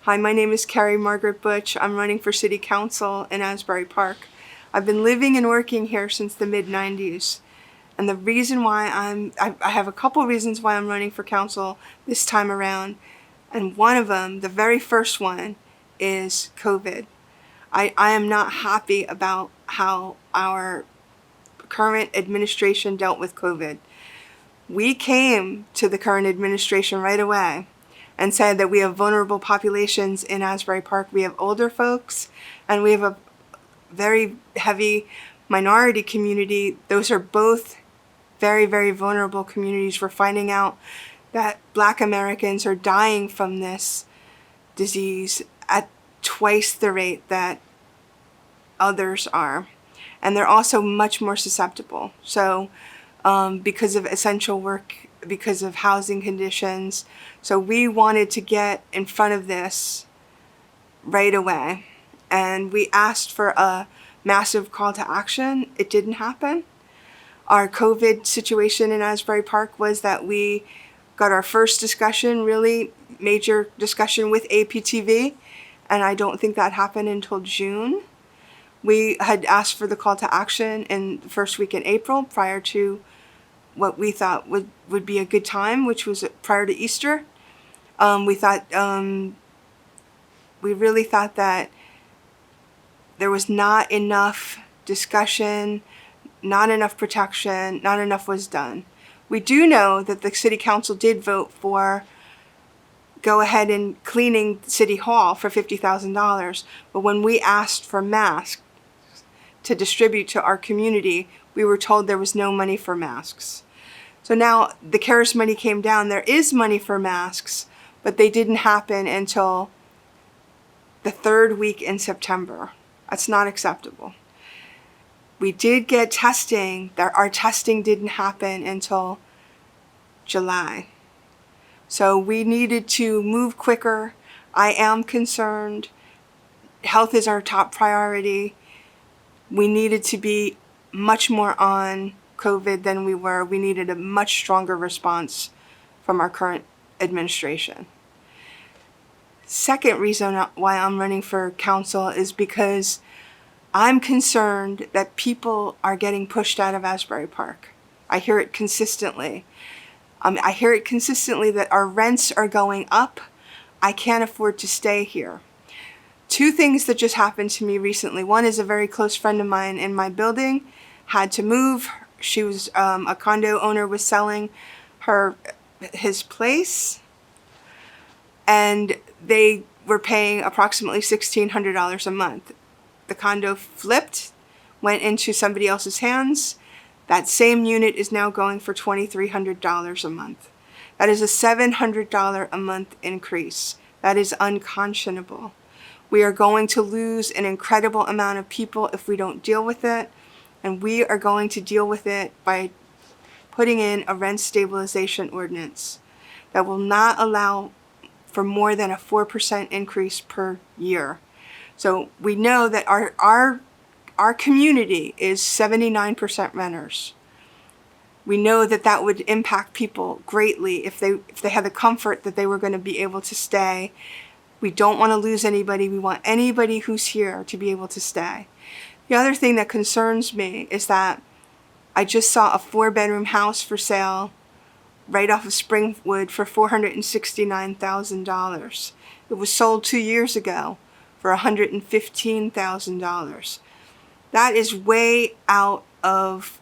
Hi, my name is Kerry Butch. I'm running for City Council in Asbury Park. I've been living and working here since the mid-90s. And the reason why I have a couple reasons why I'm running for council this time around. And one of them, the very first one, is COVID. I am not happy about how our current administration dealt with COVID. We came to the current administration right away and said that we have vulnerable populations in Asbury Park. We have older folks and we have a very heavy minority community. Those are both very, very vulnerable communities. We're finding out that Black Americans are dying from this disease at twice the rate that others are. And they're also much more susceptible. So because of essential work, because of housing conditions. So we wanted to get in front of this right away. And we asked for a massive call to action. It didn't happen. Our COVID situation in Asbury Park was that we got our first discussion, really major discussion with APTV, and I don't think that happened until June. We had asked for the call to action in the first week in April, prior to what we thought would be a good time, which was prior to Easter. We really thought that there was not enough discussion, not enough protection, not enough was done. We do know that the City Council did vote for go ahead and cleaning City Hall for $50,000, but when we asked for masks to distribute to our community, we were told there was no money for masks. So now the CARES money came down. There is money for masks, but they didn't happen until the third week in September. That's not acceptable. We did get testing. Our testing didn't happen until July. So we needed to move quicker. I am concerned. Health is our top priority. We needed to be much more on COVID than we were. We needed a much stronger response from our current administration. Second reason why I'm running for council is because I'm concerned that people are getting pushed out of Asbury Park. I hear it consistently. I hear it consistently that our rents are going up. I can't afford to stay here. Two things that just happened to me recently. One is a very close friend of mine in my building had to move. She was a condo owner, was selling his place, and they were paying approximately $1,600 a month. The condo flipped, went into somebody else's hands. That same unit is now going for $2,300 a month. That is a $700 a month increase. That is unconscionable. We are going to lose an incredible amount of people if we don't deal with it, and we are going to deal with it by putting in a rent stabilization ordinance that will not allow for more than a 4% increase per year. So we know that our community is 79% renters. We know that that would impact people greatly if they had the comfort that they were going to be able to stay. We don't want to lose anybody. We want anybody who's here to be able to stay. The other thing that concerns me is that I just saw a 4-bedroom house for sale right off of Springwood for $469,000. It was sold 2 years ago for $115,000. That is way out of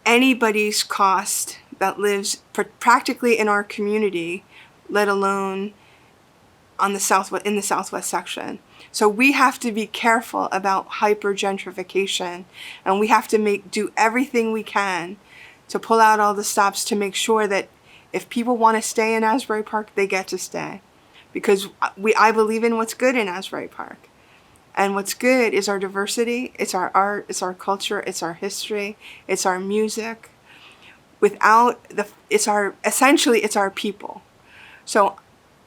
anybody's cost that lives practically in our community, let alone in the southwest section. So we have to be careful about hyper gentrification, and we have to do everything we can to pull out all the stops to make sure that if people want to stay in Asbury Park, they get to stay. Because I believe in what's good in Asbury Park. And what's good is our diversity, it's our art, it's our culture, it's our history, it's our music. Essentially it's our people. So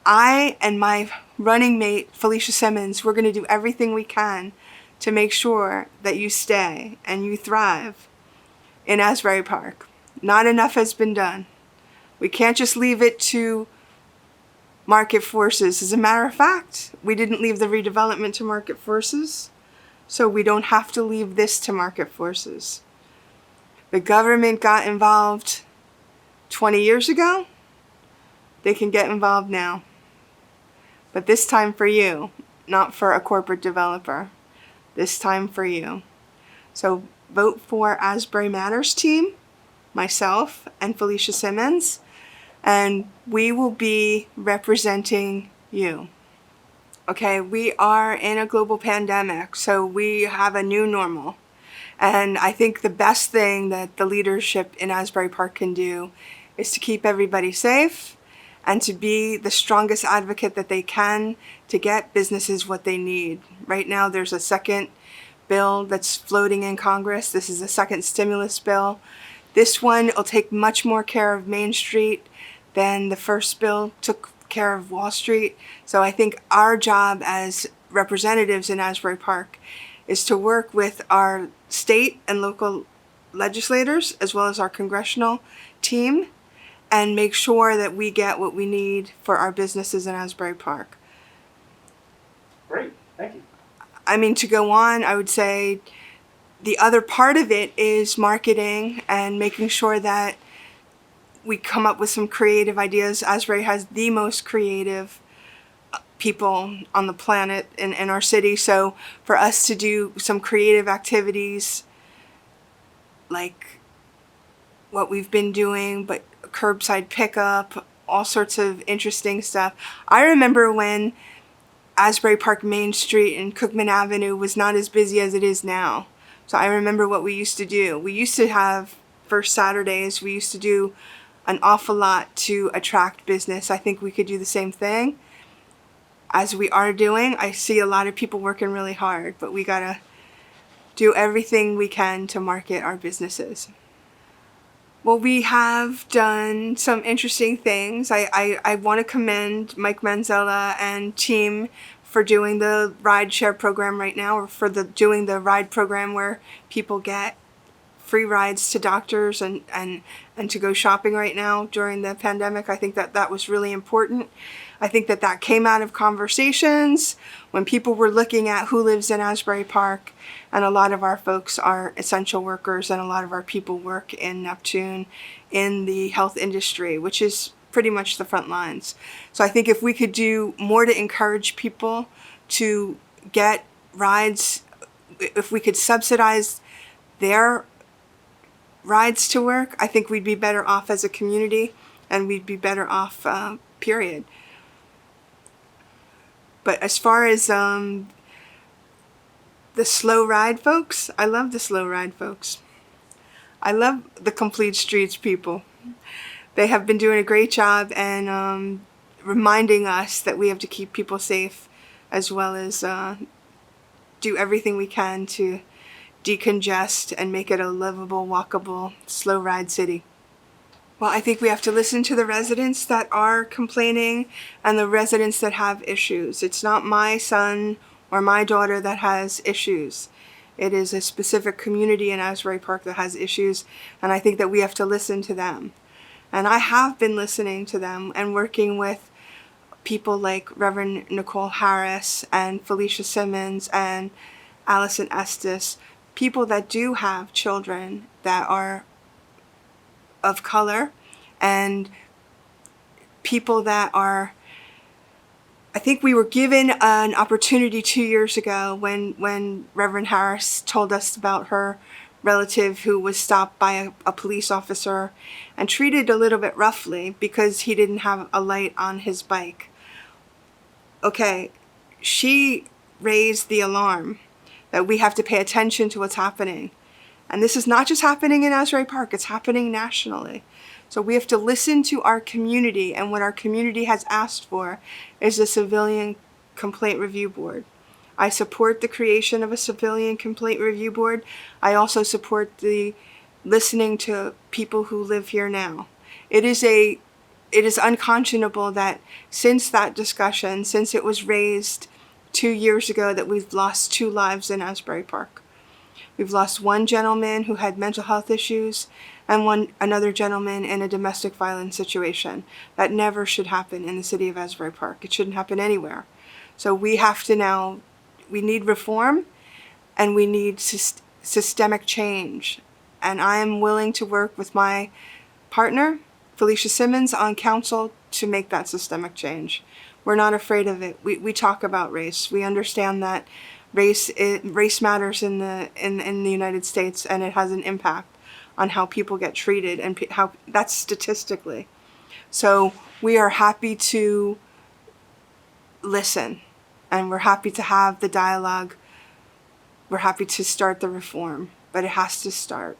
I and my running mate, Felicia Simmons, we're going to do everything we can to make sure that you stay and you thrive in Asbury Park. Not enough has been done. We can't just leave it to market forces. As a matter of fact, we didn't leave the redevelopment to market forces, so we don't have to leave this to market forces. The government got involved 20 years ago. They can get involved now. But this time for you, not for a corporate developer. This time for you. So vote for Asbury Matters team, myself, and Felicia Simmons, and we will be representing you. Okay, we are in a global pandemic, so we have a new normal. And I think the best thing that the leadership in Asbury Park can do is to keep everybody safe and to be the strongest advocate that they can to get businesses what they need. Right now there's a second bill that's floating in Congress. This is a second stimulus bill. This one will take much more care of Main Street than the first bill took care of Wall Street. So I think our job as representatives in Asbury Park is to work with our state and local legislators as well as our congressional team and make sure that we get what we need for our businesses in Asbury Park. Great, thank you. I mean, to go on, I would say the other part of it is marketing and making sure that we come up with some creative ideas. Asbury has the most creative people on the planet in our city, so for us to do some creative activities like what we've been doing, but curbside pickup, all sorts of interesting stuff. I remember when Asbury Park Main Street and Cookman Avenue was not as busy as it is now. So I remember what we used to do. We used to have first Saturdays, we used to do an awful lot to attract business. I think we could do the same thing as we are doing. I see a lot of people working really hard, but we gotta do everything we can to market our businesses. Well, we have done some interesting things. I want to commend Mike Manzella and team for doing the ride share program right now, or for doing the ride program where people get free rides to doctors and to go shopping right now during the pandemic. I think that was really important. I think that came out of conversations when people were looking at who lives in Asbury Park, and a lot of our folks are essential workers and a lot of our people work in Neptune in the health industry, which is pretty much the front lines. So I think if we could do more to encourage people to get rides, if we could subsidize their rides to work, I think we'd be better off as a community and we'd be better off, period. But as far as the slow ride folks, I love the slow ride folks. I love the Complete Streets people. They have been doing a great job and reminding us that we have to keep people safe as well as do everything we can to decongest and make it a livable, walkable, slow ride city. Well, I think we have to listen to the residents that are complaining and the residents that have issues. It's not my son or my daughter that has issues. It is a specific community in Asbury Park that has issues, and I think that we have to listen to them. And I have been listening to them and working with people like Reverend Nicole Harris and Felicia Simmons and Allison Estes, people that do have children that are of color, and people that are, I think we were given an opportunity 2 years ago when Reverend Harris told us about her relative who was stopped by a police officer and treated a little bit roughly because he didn't have a light on his bike. Okay, she raised the alarm that we have to pay attention to what's happening. And this is not just happening in Asbury Park, it's happening nationally. So we have to listen to our community, and what our community has asked for is a civilian complaint review board. I support the creation of a civilian complaint review board. I also support the listening to people who live here now. It is unconscionable that since that discussion, since it was raised 2 years ago, that we've lost 2 lives in Asbury Park. We've lost one gentleman who had mental health issues, and another gentleman in a domestic violence situation. That never should happen in the city of Asbury Park. It shouldn't happen anywhere. So we have to now, we need reform, and we need systemic change. And I am willing to work with my partner, Felicia Simmons, on council to make that systemic change. We're not afraid of it. We talk about race. We understand that race matters in the United States, and it has an impact on how people get treated, and how that's statistically. So we are happy to listen, and we're happy to have the dialogue. We're happy to start the reform, but it has to start.